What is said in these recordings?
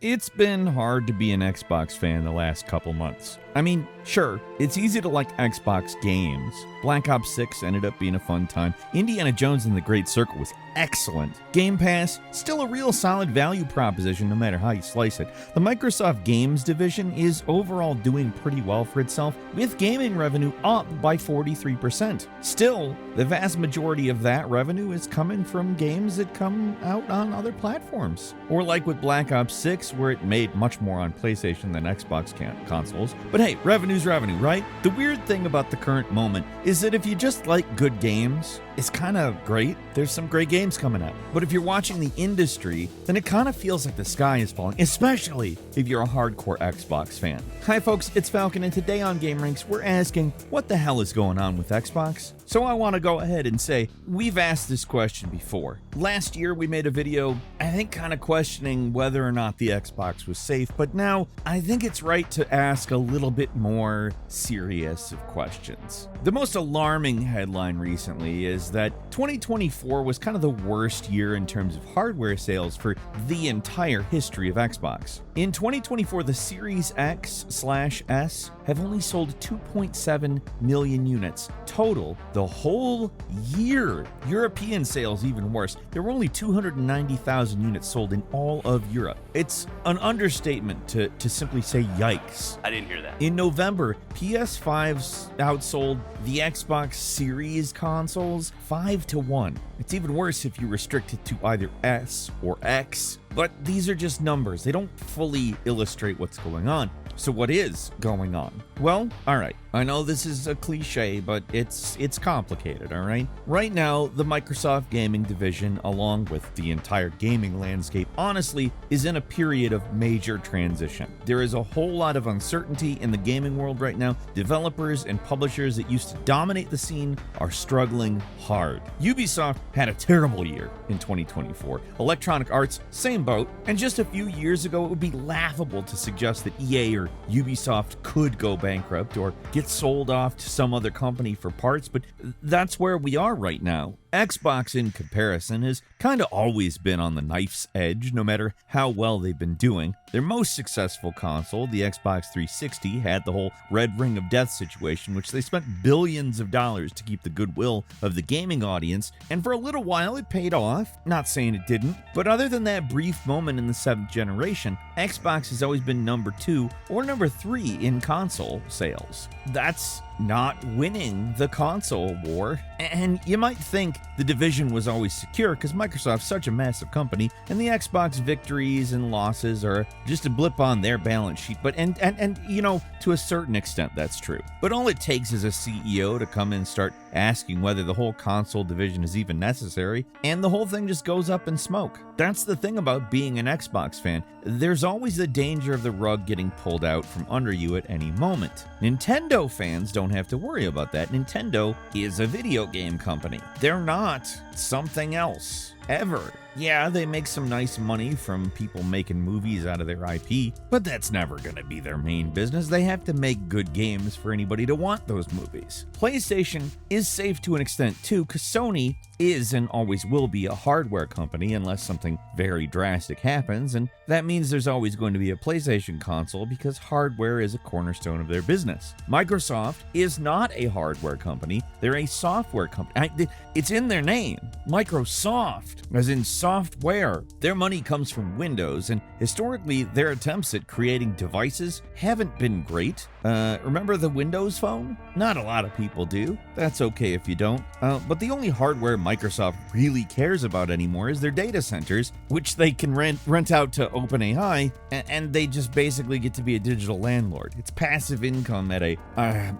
It's been hard to be an Xbox fan the last couple months. I mean, sure, it's easy to like Xbox games. Black Ops 6 ended up being a fun time. Indiana Jones and the Great Circle was excellent. Game Pass, still a real solid value proposition no matter how you slice it. The Microsoft Games division is overall doing pretty well for itself, with gaming revenue up by 43%. Still, the vast majority of that revenue is coming from games that come out on other platforms. Or like with Black Ops 6, where it made much more on PlayStation than Xbox consoles. But hey, revenue's revenue, right? The weird thing about the current moment is that if you just like good games, it's kind of great. There's some great games coming out. But if you're watching the industry, then it kind of feels like the sky is falling, especially if you're a hardcore Xbox fan. Hi folks, it's Falcon, and today on gameranx, we're asking, what the hell is going on with Xbox? So I want to go ahead and say, we've asked this question before. Last year, we made a video, I think kind of questioning whether or not the Xbox was safe, but now I think it's right to ask a little bit more serious of questions. The most alarming headline recently is that 2024 was kind of the worst year in terms of hardware sales for the entire history of Xbox. In 2024, the Series X/S have only sold 2.7 million units total the whole year. European sales even worse. There were only 290,000 units sold in all of Europe. It's an understatement to simply say yikes. I didn't hear that. In November, PS5s outsold the Xbox Series consoles 5-1. It's even worse if you restrict it to either S or X. But these are just numbers. They don't fully illustrate what's going on. So what is going on? Well, all right. I know this is a cliche, but it's complicated, all right? Right now, the Microsoft gaming division, along with the entire gaming landscape, honestly, is in a period of major transition. There is a whole lot of uncertainty in the gaming world right now. Developers and publishers that used to dominate the scene are struggling hard. Ubisoft had a terrible year in 2024. Electronic Arts, same boat. And just a few years ago, it would be laughable to suggest that EA or Ubisoft could go bankrupt or get sold off to some other company for parts, but that's where we are right now. Xbox, in comparison, has kind of always been on the knife's edge, no matter how well they've been doing. Their most successful console, the Xbox 360, had the whole Red Ring of Death situation, which they spent billions of dollars to keep the goodwill of the gaming audience, and for a little while it paid off. Not saying it didn't, but other than that brief moment in the 7th generation, Xbox has always been number 2 or number 3 in console sales. That's not winning the console war. And you might think the division was always secure because Microsoft's such a massive company, and the Xbox victories and losses are just a blip on their balance sheet. But and you know, to a certain extent that's true. But all it takes is a CEO to come in and start asking whether the whole console division is even necessary, and the whole thing just goes up in smoke. That's the thing about being an Xbox fan. There's always the danger of the rug getting pulled out from under you at any moment. Nintendo fans don't have to worry about that. Nintendo is a video game company. They're not something else. Ever. Yeah, they make some nice money from people making movies out of their IP, but that's never going to be their main business. They have to make good games for anybody to want those movies. PlayStation is safe to an extent too, because Sony is and always will be a hardware company unless something very drastic happens, and that means there's always going to be a PlayStation console because hardware is a cornerstone of their business. Microsoft is not a hardware company, they're a software company. It's in their name, Microsoft, as in software. Their money comes from Windows, and historically their attempts at creating devices haven't been great. Remember the Windows Phone? Not a lot of people do. That's okay if you don't. But the only hardware Microsoft really cares about anymore is their data centers, which they can rent out to OpenAI, and they just basically get to be a digital landlord. It's passive income at a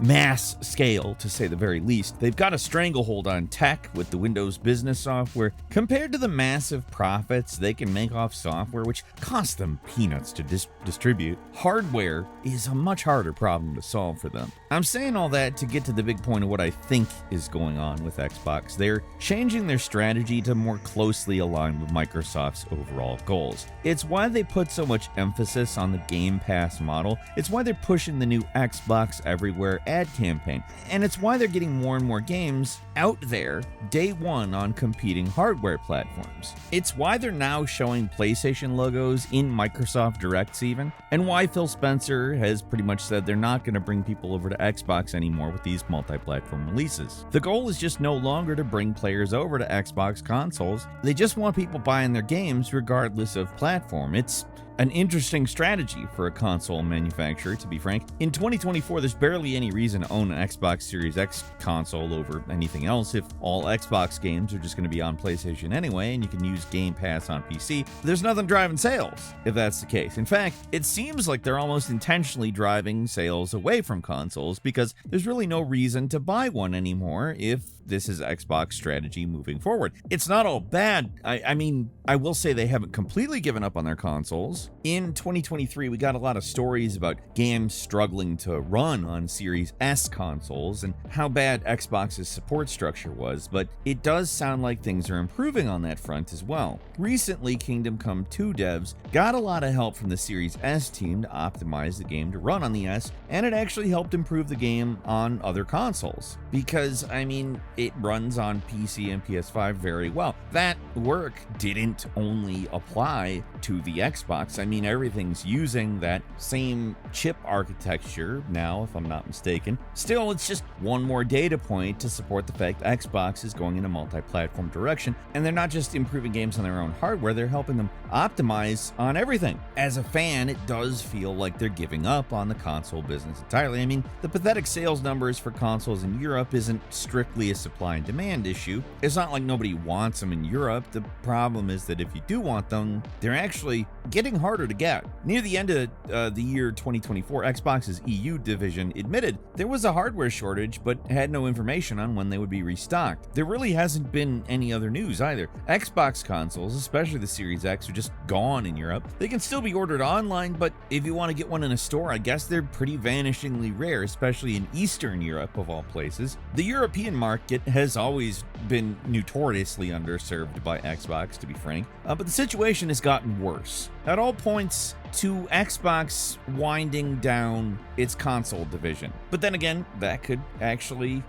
mass scale, to say the very least. They've got a stranglehold on tech with the Windows Business software. Compared to the massive profits they can make off software, which costs them peanuts to distribute, hardware is a much harder problem to solve for them. I'm saying all that to get to the big point of what I think is going on with Xbox. They're changing their strategy to more closely align with Microsoft's overall goals. It's why they put so much emphasis on the Game Pass model. It's why they're pushing the new Xbox Everywhere ad campaign. And it's why they're getting more and more games out there day one on competing hardware platforms. It's why they're now showing PlayStation logos in Microsoft Directs even, and why Phil Spencer has pretty much said they're not going to bring people over to Xbox anymore with these multi-platform releases. The goal is just no longer to bring players over to Xbox consoles. They just want people buying their games regardless of platform. It's an interesting strategy for a console manufacturer, to be frank. In 2024, there's barely any reason to own an Xbox Series X console over anything else if all Xbox games are just going to be on PlayStation anyway, and you can use Game Pass on PC. There's nothing driving sales if that's the case. In fact, it seems like they're almost intentionally driving sales away from consoles because there's really no reason to buy one anymore if this is Xbox strategy moving forward. It's not all bad. I mean, I will say they haven't completely given up on their consoles. In 2023, we got a lot of stories about games struggling to run on Series S consoles and how bad Xbox's support structure was, but it does sound like things are improving on that front as well. Recently, Kingdom Come 2 devs got a lot of help from the Series S team to optimize the game to run on the S, and it actually helped improve the game on other consoles. Because, I mean, it runs on PC and PS5 very well. That work didn't only apply to the Xbox. I mean, everything's using that same chip architecture now, if I'm not mistaken. Still, it's just one more data point to support the fact Xbox is going in a multi-platform direction, and they're not just improving games on their own hardware, they're helping them optimize on everything. As a fan, it does feel like they're giving up on the console business entirely. I mean, the pathetic sales numbers for consoles in Europe isn't strictly a supply and demand issue. It's not like nobody wants them in Europe. The problem is that if you do want them, they're actually getting harder to get. Near the end of the year 2024, Xbox's EU division admitted there was a hardware shortage, but had no information on when they would be restocked. There really hasn't been any other news either. Xbox consoles, especially the Series X, are just gone in Europe. They can still be ordered online, but if you want to get one in a store, I guess they're pretty vanishingly rare, especially in Eastern Europe of all places. The European market has always been notoriously underserved by Xbox, to be frank, but the situation has gotten worse. At all points to Xbox winding down its console division. But then again, that could actually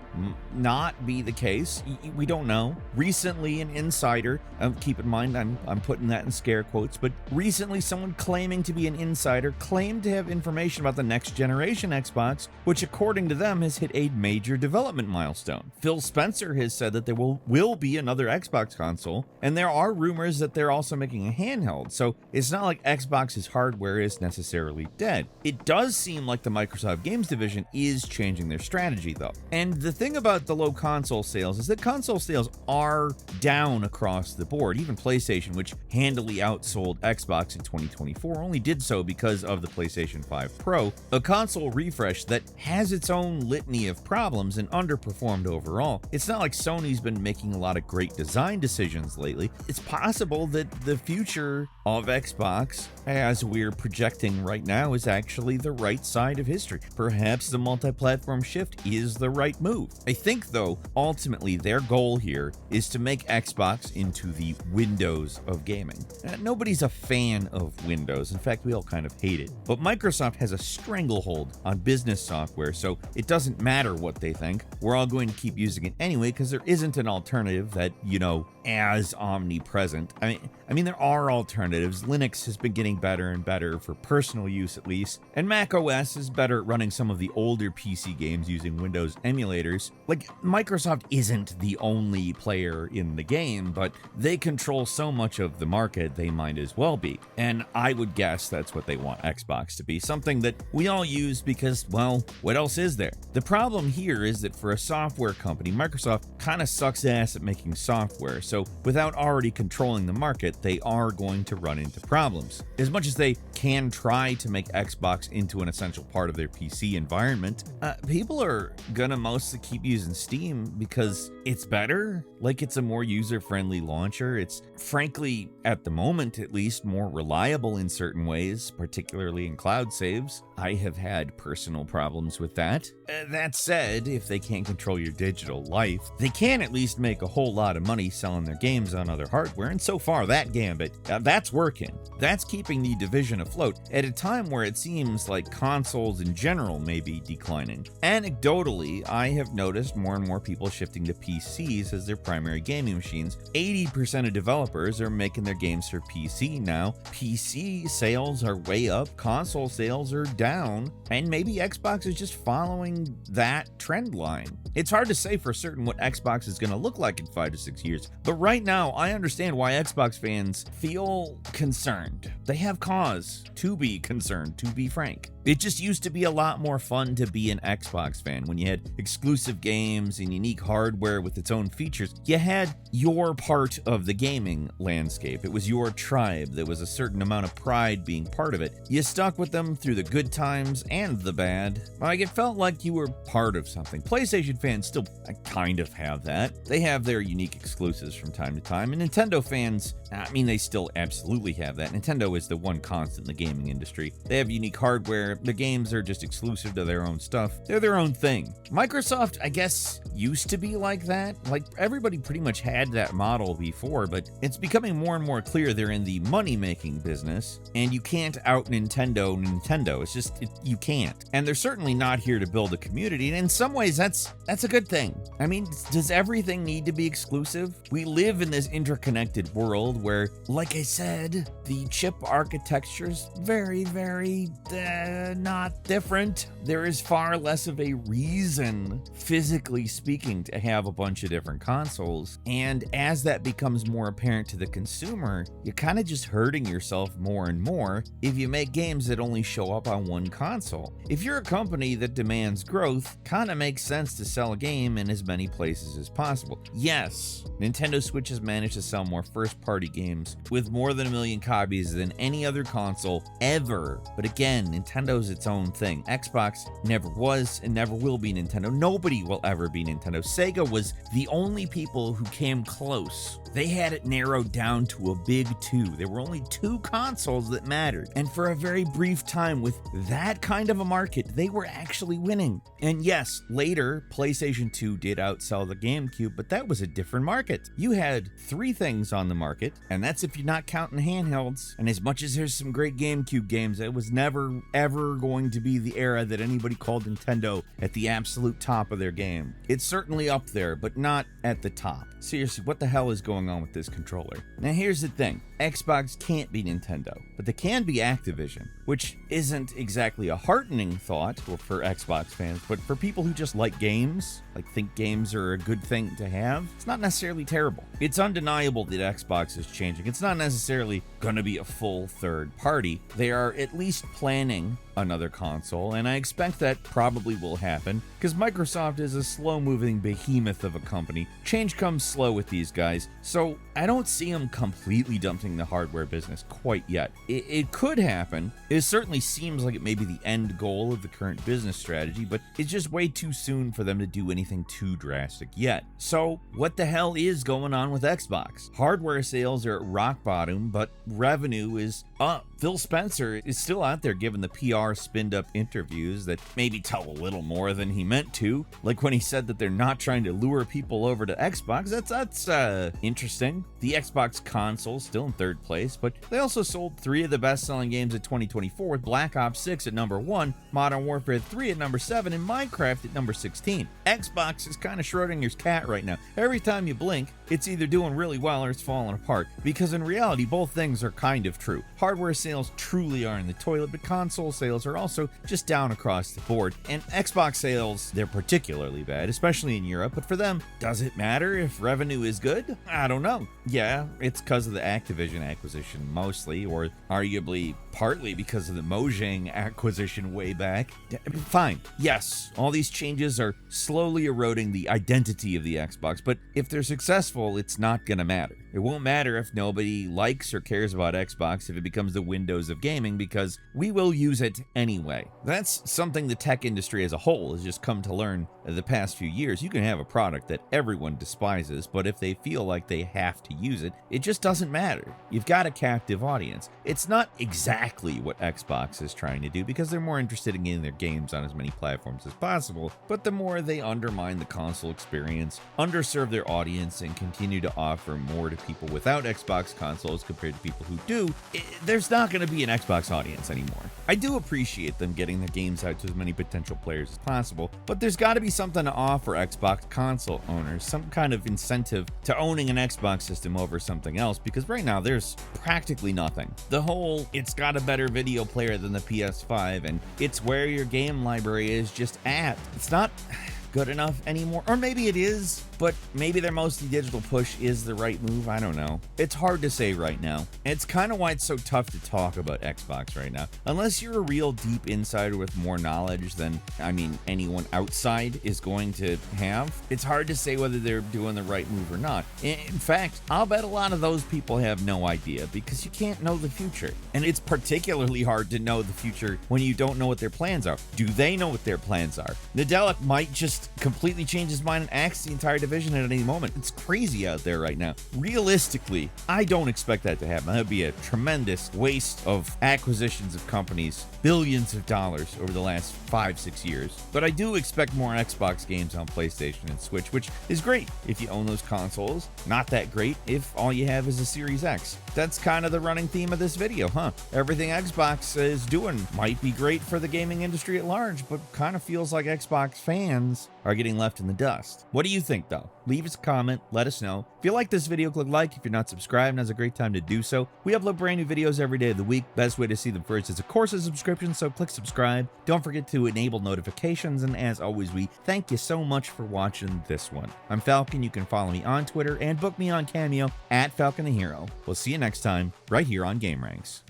not be the case. We don't know. Recently, an insider, keep in mind I'm putting that in scare quotes, but recently someone claiming to be an insider claimed to have information about the next generation Xbox, which according to them has hit a major development milestone. Phil Spencer has said that there will be another Xbox console, and there are rumors that they're also making a handheld, so it's not like Xbox's hardware is necessarily dead. It does seem like the Microsoft Games division is changing their strategy though. And the thing about the low console sales is that console sales are down across the board. Even PlayStation, which handily outsold Xbox in 2024, only did so because of the PlayStation 5 Pro, a console refresh that has its own litany of problems and underperformed overall. It's not like Sony's been making a lot of great design decisions lately. It's possible that the future of Xbox, as we're projecting right now, is actually the right side of history. Perhaps the multi-platform shift is the right move. I think, though, ultimately their goal here is to make Xbox into the Windows of gaming. Nobody's a fan of Windows. In fact, we all kind of hate it. But Microsoft has a stranglehold on business software, so it doesn't matter what they think. We're all going to keep using it anyway because there isn't an alternative that, as omnipresent. I mean, there are alternatives. Linux has been getting better and better for personal use at least, and Mac OS is better at running some of the older PC games using Windows emulators. Like, Microsoft isn't the only player in the game, but they control so much of the market they might as well be. And I would guess that's what they want Xbox to be, something that we all use because, well, what else is there? The problem here is that for a software company, Microsoft kind of sucks ass at making software, so so without already controlling the market, they are going to run into problems. As much as they can try to make Xbox into an essential part of their PC environment, people are gonna mostly keep using Steam because it's better. Like, it's a more user-friendly launcher. It's, frankly, at the moment at least, more reliable in certain ways, particularly in cloud saves. I have had personal problems with that. That said, if they can't control your digital life, they can at least make a whole lot of money selling their games on other hardware, and so far that gambit, that's working. That's keeping the division afloat at a time where it seems like consoles in general may be declining. Anecdotally, I have noticed more and more people shifting to PCs as their primary gaming machines. 80% of developers are making their games for PC now. PC sales are way up, console sales are down, and maybe Xbox is just following that trend line. It's hard to say for certain what Xbox is going to look like in 5 to 6 years, but right now I understand why Xbox fans feel concerned. They have cause to be concerned, to be frank. It just used to be a lot more fun to be an Xbox fan when you had exclusive games and unique hardware with its own features. You had your part of the gaming landscape. It was your tribe. There was a certain amount of pride being part of it. You stuck with them through the good times and the bad. Like, it felt like you were part of something. PlayStation fans still kind of have that. They have their unique exclusives from time to time, and Nintendo fans, I mean, they still absolutely have that. Nintendo is the one constant in the gaming industry. They have unique hardware. The games are just exclusive to their own stuff. They're their own thing. Microsoft, I guess, used to be like that. Like, everybody pretty much had that model before, but it's becoming more and more clear they're in the money-making business, and you can't out Nintendo. It's just, you can't. And they're certainly not here to build a community, and in some ways, that's a good thing. I mean, does everything need to be exclusive? We live in this interconnected world where, like I said, the chip architecture's very, very not different. There is far less of a reason, physically speaking, to have a bunch of different consoles. And as that becomes more apparent to the consumer, you're kind of just hurting yourself more and more if you make games that only show up on one console. If you're a company that demands growth, kind of makes sense to sell a game in as many places as possible. Yes, Nintendo Switch has managed to sell more first-party games with more than 1 million copies than any other console ever. But again, Nintendo's its own thing. Xbox never was and never will be Nintendo. Nobody will ever be Nintendo. Sega was the only people who came close. They had it narrowed down to a big 2. There were only 2 consoles that mattered. And for a very brief time with that kind of a market, they were actually winning. And yes, later, PlayStation 2 did outsell the GameCube, but that was a different market. You had 3 things on the market, and that's if you're not counting handhelds. And as much as there's some great GameCube games, it was never, ever going to be the era that anybody called Nintendo at the absolute top of their game. It's certainly up there, but not at the top. Seriously, what the hell is going on with this controller? Now here's the thing. Xbox can't be Nintendo, but they can be Activision, which isn't exactly a heartening thought for Xbox fans, but for people who just like games, like think games are a good thing to have, it's not necessarily terrible. It's undeniable that Xbox is changing. It's not necessarily going to be a full third party. They are at least planning another console, and I expect that probably will happen because Microsoft is a slow-moving behemoth of a company. Change comes slow with these guys, so I don't see them completely dumping the hardware business quite yet. It could happen. It certainly seems like it may be the end goal of the current business strategy, but it's just way too soon for them to do anything too drastic yet. So what the hell is going on with Xbox? Hardware sales are at rock bottom, but revenue is up. Phil Spencer is still out there giving the PR spinned up interviews that maybe tell a little more than he meant to. Like when he said that they're not trying to lure people over to Xbox. That's interesting. The Xbox console still in third place, but they also sold 3 of the best-selling games of 2024 with Black Ops 6 at number 1, Modern Warfare 3 at number 7, and Minecraft at number 16. Xbox is kind of Schrodinger's cat right now. Every time you blink, it's either doing really well or it's falling apart, because in reality, both things are kind of true. Hardware sales truly are in the toilet, but console sales are also just down across the board. And Xbox sales, they're particularly bad, especially in Europe, but for them, does it matter if revenue is good? I don't know. Yeah, it's because of the Activision Activision acquisition mostly, or arguably partly because of the Mojang acquisition way back. Fine. Yes, all these changes are slowly eroding the identity of the Xbox, but if they're successful, it's not gonna matter. It won't matter if nobody likes or cares about Xbox if it becomes the Windows of gaming, because we will use it anyway. That's something the tech industry as a whole has just come to learn the past few years. You can have a product that everyone despises, but if they feel like they have to use it, it just doesn't matter. You've got a captive audience. It's not exactly what Xbox is trying to do, because they're more interested in getting their games on as many platforms as possible, but the more they undermine the console experience, underserve their audience, and continue to offer more to people without Xbox consoles compared to people who do, there's not going to be an Xbox audience anymore. I do appreciate them getting their games out to as many potential players as possible, but there's got to be something to offer Xbox console owners, some kind of incentive to owning an Xbox system over something else, because right now there's practically nothing. The whole, it's got a better video player than the PS5, and it's where your game library is just at. It's not good enough anymore. Or maybe it is, but maybe their mostly digital push is the right move. I don't know. It's hard to say right now. And it's kind of why it's so tough to talk about Xbox right now. Unless you're a real deep insider with more knowledge than, anyone outside is going to have, it's hard to say whether they're doing the right move or not. In fact, I'll bet a lot of those people have no idea, because you can't know the future. And it's particularly hard to know the future when you don't know what their plans are. Do they know what their plans are? Nadella might just completely change his mind and axe the entire division at any moment. It's crazy out there right now. Realistically, I don't expect that to happen. That would be a tremendous waste of acquisitions of companies, billions of dollars over the last 5-6 years. But I do expect more Xbox games on PlayStation and Switch, which is great if you own those consoles. Not that great if all you have is a Series X. That's kind of the running theme of this video, huh? Everything Xbox is doing might be great for the gaming industry at large, but kind of feels like Xbox fans are getting left in the dust. What do you think, though? Leave us a comment, let us know. If you like this video, click like. If you're not subscribed, now's a great time to do so. We upload brand new videos every day of the week. Best way to see them first is, of course, a subscription, so click subscribe. Don't forget to enable notifications, and as always, we thank you so much for watching this one. I'm Falcon. You can follow me on Twitter and book me on Cameo at Falcon the Hero. We'll see you next time, right here on gameranx.